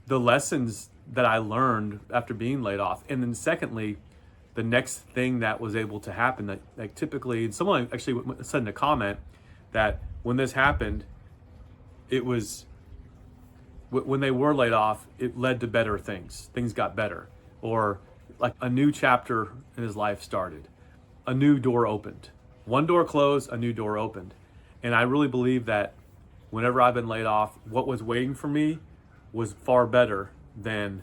the lessons that I learned after being laid off. And then secondly, the next thing that was able to happen, that like typically, and someone actually said in a comment that when this happened, it was when they were laid off, it led to better things. Things got better, or like a new chapter in his life started. A new door opened. One door closed, a new door opened. And I really believe that whenever I've been laid off, what was waiting for me was far better than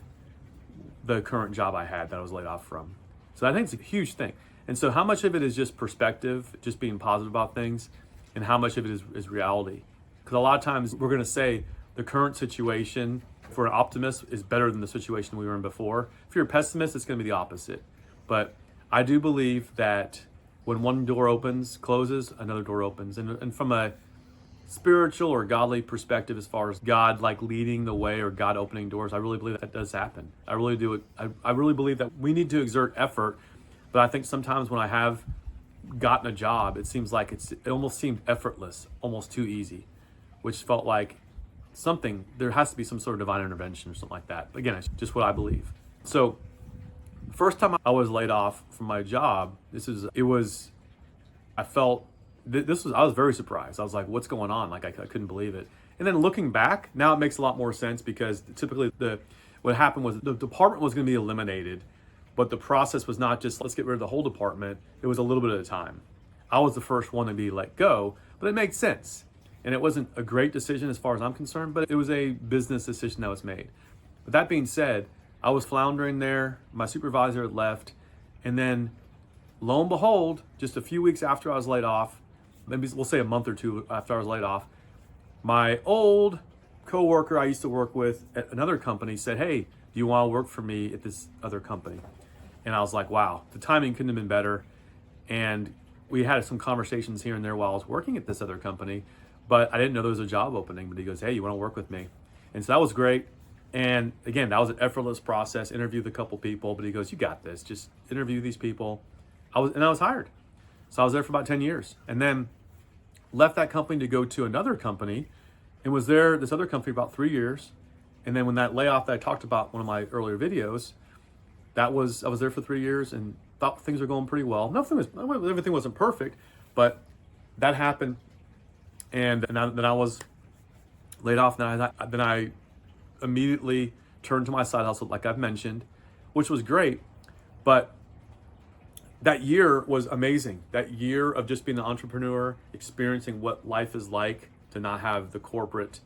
the current job I had that I was laid off from. So I think it's a huge thing. And so how much of it is just perspective, just being positive about things, and how much of it is reality? Because a lot of times we're going to say the current situation for an optimist is better than the situation we were in before. If you're a pessimist, it's going to be the opposite. But I do believe that when one door opens, closes, another door opens. And from a spiritual or godly perspective, as far as God like leading the way or God opening doors, I really believe that does happen. I really do. I really believe that we need to exert effort. But I think sometimes when I have gotten a job, it seems like it almost seemed effortless, almost too easy, which felt like there has to be some sort of divine intervention or something like that. Again, it's just what I believe. So first time I was laid off from my job, I was very surprised. I was like, what's going on? Like I couldn't believe it. And then looking back, now it makes a lot more sense, because typically what happened was the department was going to be eliminated, but the process was not just let's get rid of the whole department. It was a little bit at a time. I was the first one to be let go, but it made sense. And it wasn't a great decision as far as I'm concerned, but it was a business decision that was made. But that being said, I was floundering there. My supervisor had left. And then lo and behold, just a few weeks after I was laid off, maybe we'll say a month or two after I was laid off, my old coworker I used to work with at another company said, hey, do you want to work for me at this other company? And I was like, wow, the timing couldn't have been better. And we had some conversations here and there while I was working at this other company, but I didn't know there was a job opening. But he goes, hey, you want to work with me? And so that was great. And again, that was an effortless process. Interviewed a couple people, but he goes, you got this. Just interview these people. I was hired. So I was there for about 10 years, and then left that company to go to another company, and was there, this other company, about 3 years. And then when that layoff that I talked about in one of my earlier videos, I was there for 3 years and thought things were going pretty well. Everything wasn't perfect, but that happened. And then I was laid off. Then I immediately turned to my side hustle, like I've mentioned, which was great. But that year was amazing. That year of just being an entrepreneur, experiencing what life is like to not have the corporate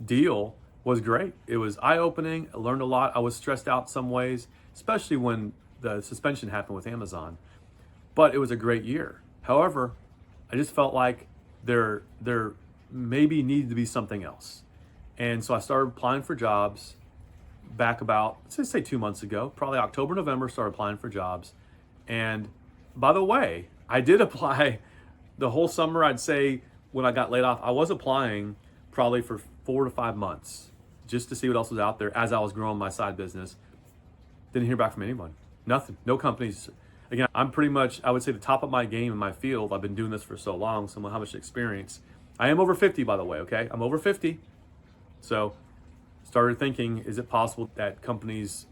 deal, was great. It was eye-opening. I learned a lot. I was stressed out some ways, especially when the suspension happened with Amazon. But it was a great year. However, I just felt like there maybe needed to be something else. And so I started applying for jobs back about, let's say 2 months ago, probably October, November, started applying for jobs. And by the way, I did apply the whole summer. I'd say when I got laid off, I was applying probably for 4 to 5 months just to see what else was out there as I was growing my side business. Didn't hear back from anyone. Nothing. No companies. Again, I'm pretty much, I would say, the top of my game in my field. I've been doing this for so long, so how much experience. I am over 50, by the way, okay? I'm over 50. So started thinking, is it possible that companies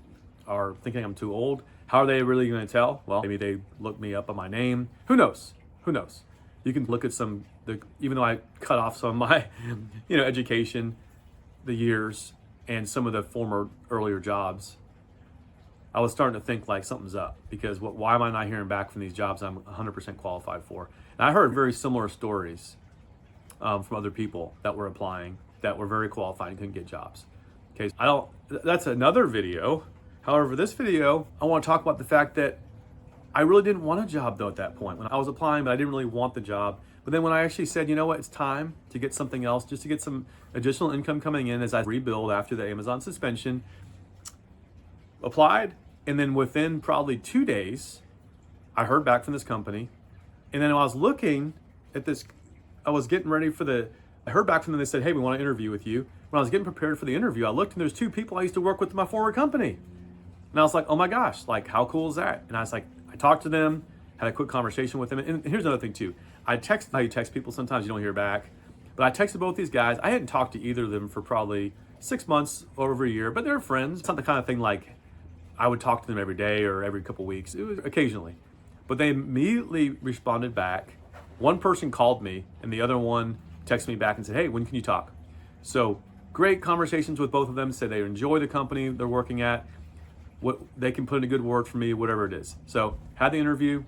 are thinking I'm too old? How are they really going to tell? Well, maybe they look me up on my name. Who knows? Who knows? You can look at even though I cut off some of my, education, the years, and some of the former earlier jobs, I was starting to think like something's up, because why am I not hearing back from these jobs I'm 100% qualified for? And I heard very similar stories from other people that were applying that were very qualified and couldn't get jobs. Okay, that's another video. However, this video, I want to talk about the fact that I really didn't want a job though at that point when I was applying, but I didn't really want the job. But then when I actually said, you know what, it's time to get something else, just to get some additional income coming in as I rebuild after the Amazon suspension, applied. And then within probably 2 days, I heard back from this company. And then when I was looking at this, I was getting ready I heard back from them. They said, hey, we want to interview with you. When I was getting prepared for the interview, I looked and there's 2 people I used to work with in my former company. And I was like, oh my gosh, like how cool is that? And I was like, I talked to them, had a quick conversation with them. And here's another thing too. How you text people, sometimes you don't hear back. But I texted both these guys. I hadn't talked to either of them for probably 6 months over a year, but they're friends. It's not the kind of thing like I would talk to them every day or every couple weeks. It was occasionally. But they immediately responded back. One person called me and the other one texted me back and said, hey, when can you talk? So great conversations with both of them. Said they enjoy the company they're working at. What they can put in a good word for me, whatever it is. So had the interview.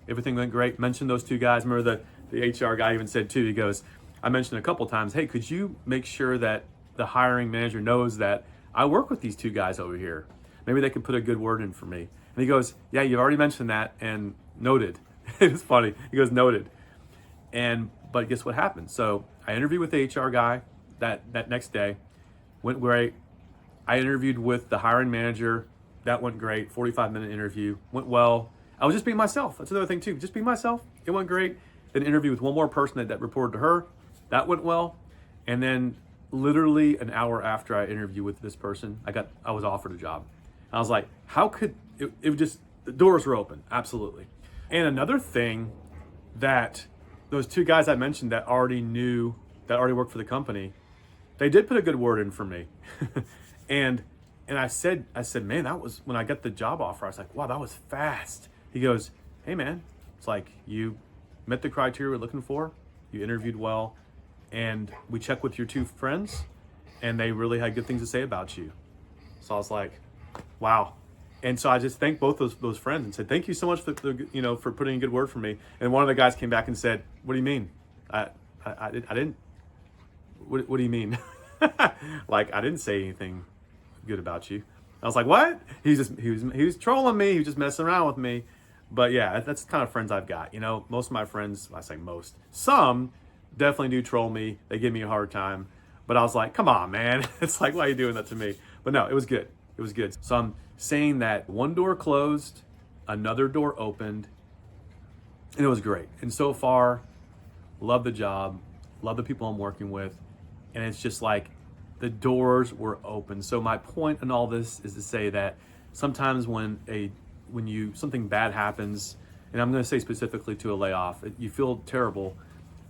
Everything went great. Mentioned those two guys. Remember the HR guy even said too, he goes, I mentioned a couple times, hey, could you make sure that the hiring manager knows that I work with these two guys over here? Maybe they could put a good word in for me. And he goes, yeah, you've already mentioned that and noted. It was funny. He goes, noted. But guess what happened? So I interviewed with the HR guy that next day. Went great. I interviewed with the hiring manager. That went great. 45-minute interview. Went well. I was just being myself. That's another thing too. Just being myself. It went great. Then interview with one more person that reported to her. That went well. And then literally an hour after I interviewed with this person, I was offered a job. I was like, how could it just, the doors were open. Absolutely. And another thing that those two guys I mentioned that already worked for the company, they did put a good word in for me. and I said, man, that was when I got the job offer. I was like, wow, that was fast. He goes, hey man, it's like you met the criteria we're looking for. You interviewed well, and we checked with your two friends, and they really had good things to say about you. So I was like, wow. And so I just thanked both those friends and said, thank you so much for for putting a good word for me. And one of the guys came back and said, what do you mean? I didn't. What do you mean? Like I didn't say anything good about you. I was like, what? He was trolling me. He was just messing around with me. But yeah, that's the kind of friends I've got. Most of my friends, I say most, some definitely do troll me. They give me a hard time. But I was like, come on, man. It's like, why are you doing that to me? But no, it was good. It was good. So I'm saying that one door closed, another door opened, and it was great. And so far, love the job, love the people I'm working with. And it's just like the doors were open. So my point in all this is to say that sometimes when something bad happens, and I'm going to say specifically to a layoff, you feel terrible,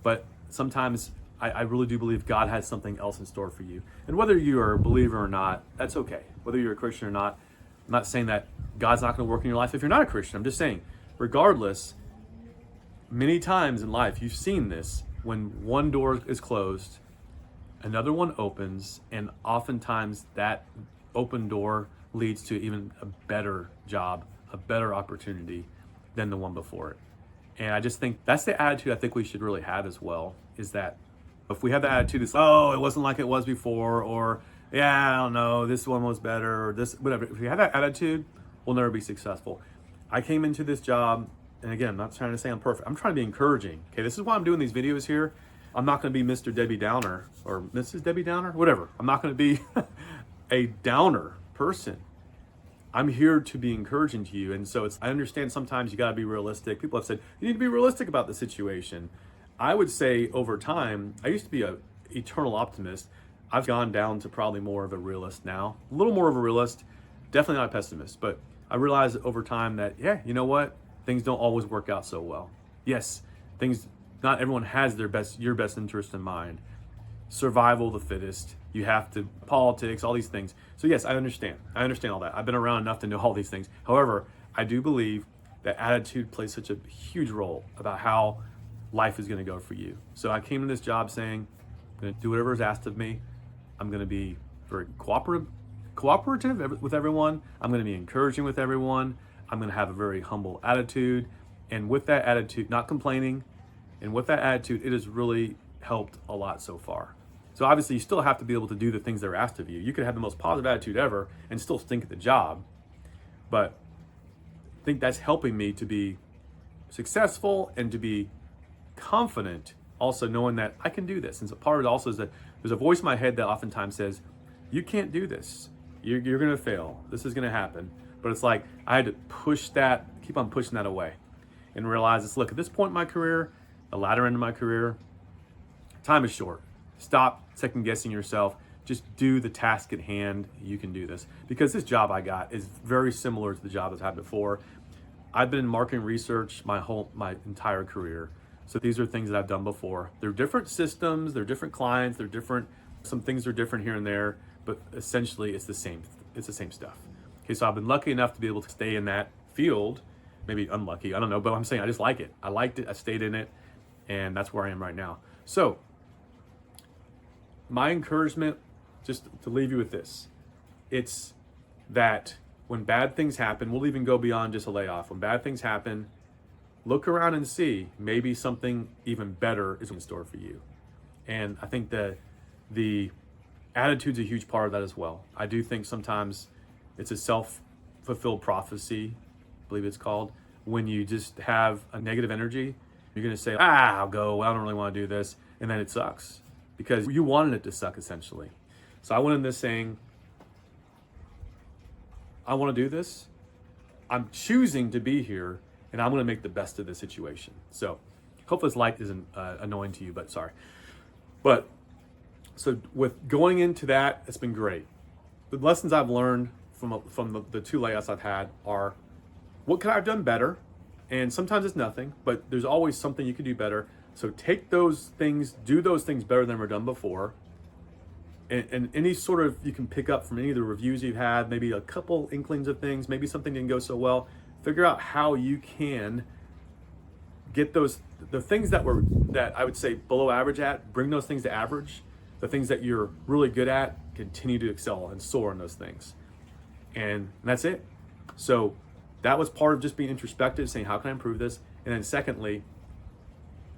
but sometimes I really do believe God has something else in store for you. And whether you are a believer or not, that's okay. Whether you're a Christian or not, I'm not saying that God's not going to work in your life if you're not a Christian. I'm just saying, regardless, many times in life, you've seen this. When one door is closed, another one opens, and oftentimes that open door leads to even a better job, a better opportunity than the one before it. And I just think that's the attitude I think we should really have as well, is that if we have the attitude, it's, oh, it wasn't like it was before, or yeah, I don't know, this one was better, or this, whatever. If we have that attitude, we'll never be successful. I came into this job, and again, I'm not trying to say I'm perfect. I'm trying to be encouraging. Okay, this is why I'm doing these videos here. I'm not going to be Mr. Debbie Downer or Mrs. Debbie Downer, whatever. I'm not going to be a downer person. I'm here to be encouraging to you. And so I understand sometimes you got to be realistic. People have said, you need to be realistic about the situation. I would say over time, I used to be an eternal optimist. I've gone down to probably more of a realist now, a little more of a realist, definitely not a pessimist, but I realized over time that, yeah, you know what? Things don't always work out so well. Yes, not everyone has your best interest in mind. Survival of the fittest. You have to, politics, all these things. So yes, I understand all that. I've been around enough to know all these things. However, I do believe that attitude plays such a huge role about how life is going to go for you. So I came to this job saying, I'm going to do whatever is asked of me. I'm going to be very cooperative with everyone. I'm going to be encouraging with everyone. I'm going to have a very humble attitude. And with that attitude, not complaining, and with that attitude, it has really helped a lot so far. So obviously you still have to be able to do the things that are asked of you. You could have the most positive attitude ever and still stink at the job. But I think that's helping me to be successful and to be confident, also knowing that I can do this. And so part of it also is that there's a voice in my head that oftentimes says, you can't do this. You're going to fail. This is going to happen. But it's like I had to keep on pushing that away and realize it's, look, at this point in my career, the latter end of my career, time is short. Stop second guessing yourself. Just do the task at hand. You can do this. Because this job I got is very similar to the job I've had before. I've been in marketing research my entire career. So these are things that I've done before. They're different systems, they're different clients, some things are different here and there, but essentially it's the same stuff. Okay, so I've been lucky enough to be able to stay in that field, maybe unlucky, I don't know, but I'm saying I just like it. I liked it, I stayed in it, and that's where I am right now. So my encouragement, just to leave you with this, it's that when bad things happen, we'll even go beyond just a layoff. When bad things happen, look around and see maybe something even better is in store for you. And I think that the attitude's a huge part of that as well. I do think sometimes it's a self-fulfilled prophecy, I believe it's called. When you just have a negative energy, you're going to say, I'll go, I don't really want to do this. And then it sucks because you wanted it to suck essentially. So I went in this saying, I want to do this. I'm choosing to be here and I'm going to make the best of the situation. So hopefully this light isn't annoying to you, but sorry. But so with going into that, it's been great. The lessons I've learned from the 2 layoffs I've had are, what could I have done better? And sometimes it's nothing, but there's always something you can do better. So take those things, do those things better than were done before. And any sort of, you can pick up from any of the reviews you've had, maybe a couple inklings of things, maybe something didn't go so well. Figure out how you can get the things that I would say below average at, bring those things to average. The things that you're really good at, continue to excel and soar in those things. And that's it. So that was part of just being introspective, saying, how can I improve this? And then secondly,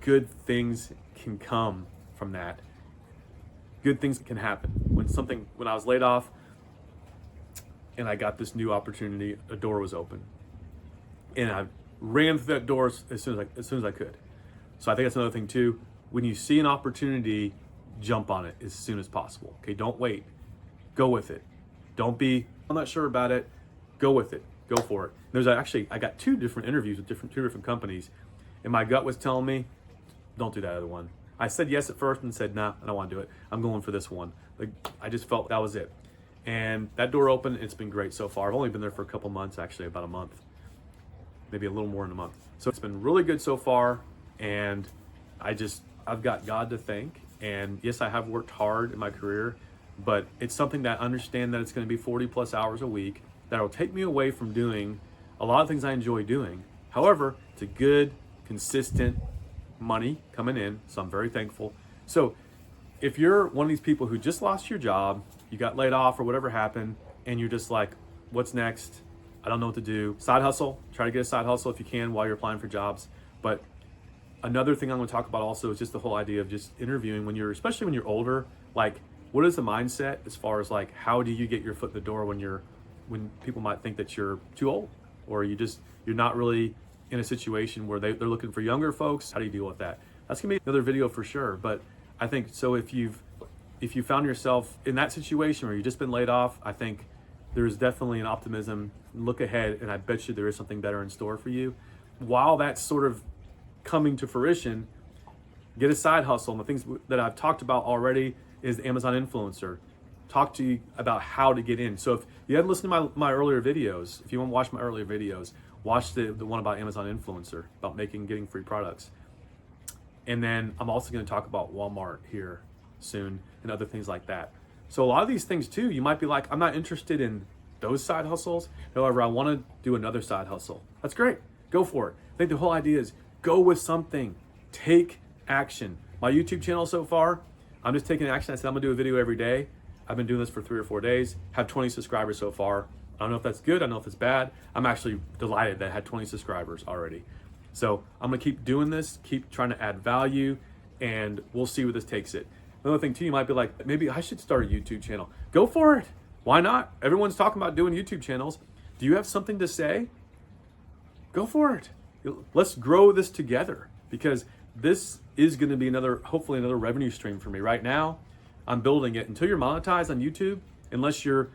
good things can come from that. Good things can happen. When I was laid off and I got this new opportunity, a door was open. And I ran through that door as soon as I could. So I think that's another thing too. When you see an opportunity, jump on it as soon as possible. Okay, don't wait. Go with it. Don't be, I'm not sure about it. Go with it. Go for it. I got 2 different interviews with two different companies, and my gut was telling me, don't do that other one. I said yes at first and said, nah, I don't want to do it. I'm going for this one. Like, I just felt that was it. And that door opened. It's been great so far. I've only been there for a couple months, actually, about a month, maybe a little more than a month. So it's been really good so far. And I've got God to thank. And yes, I have worked hard in my career, but it's something that I understand that it's going to be 40 plus hours a week that will take me away from doing a lot of things I enjoy doing. However, it's a good, consistent money coming in, so I'm very thankful. So if you're one of these people who just lost your job, you got laid off or whatever happened, and you're just like, what's next? I don't know what to do. Side hustle, try to get a side hustle if you can while you're applying for jobs. But another thing I'm going to talk about also is just the whole idea of just interviewing especially when you're older. Like, what is the mindset as far as like, how do you get your foot in the door when people might think that you're too old, or you're not really in a situation where they're looking for younger folks? How do you deal with that? That's gonna be another video for sure. But I think so if you found yourself in that situation where you've just been laid off, I think there's definitely an optimism. Look ahead, and I bet you there is something better in store for you. While that's sort of coming to fruition, get a side hustle. And the things that I've talked about already is the Amazon influencer. Talk to you about how to get in. So if you hadn't listened to my earlier videos, if you want to watch my earlier videos, watch the one about Amazon influencer, about getting free products. And then I'm also going to talk about Walmart here soon and other things like that. So a lot of these things too, you might be like, I'm not interested in those side hustles. However, I want to do another side hustle. That's great. Go for it. I think the whole idea is go with something. Take action. My YouTube channel so far, I'm just taking action. I said I'm going to do a video every day. I've been doing this for 3 or 4 days. Have 20 subscribers so far. I don't know if that's good. I don't know if it's bad. I'm actually delighted that I had 20 subscribers already. So I'm going to keep doing this, keep trying to add value, and we'll see where this takes it. Another thing too, you might be like, maybe I should start a YouTube channel. Go for it. Why not? Everyone's talking about doing YouTube channels. Do you have something to say? Go for it. Let's grow this together, because this is going to be hopefully another revenue stream for me. Right now, I'm building it. Until you're monetized on YouTube, unless you're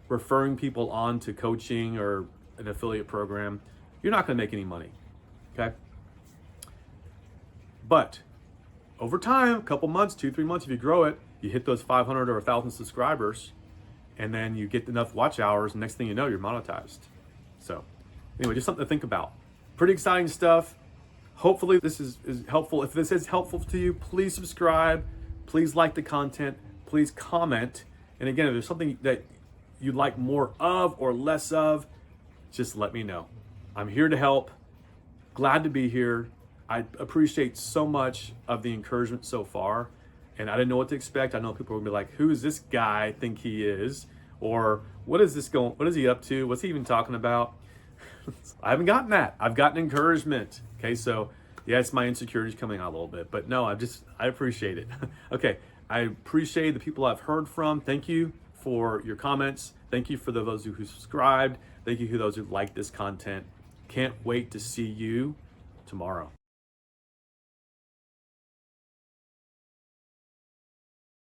referring people on to coaching or an affiliate program, you're not going to make any money. Okay. But over time, a couple months, 2-3 months, if you grow it, you hit those 500 or 1,000 subscribers, and then you get enough watch hours, and next thing you know, you're monetized. So anyway, just something to think about. Pretty exciting stuff. Hopefully this is helpful. If this is helpful to you, please subscribe. Please like the content. Please comment. And again, if there's something that you'd like more of or less of, just let me know. I'm here to help. Glad to be here. I appreciate so much of the encouragement so far. And I didn't know what to expect. I know people will be like, who is this guy think he is? Or what is he up to? What's he even talking about? I haven't gotten that. I've gotten encouragement. Okay, so yes, my insecurities coming out a little bit, but no, I appreciate it. Okay, I appreciate the people I've heard from. Thank you for your comments. Thank you for those who subscribed. Thank you for those who like this content. Can't wait to see you tomorrow.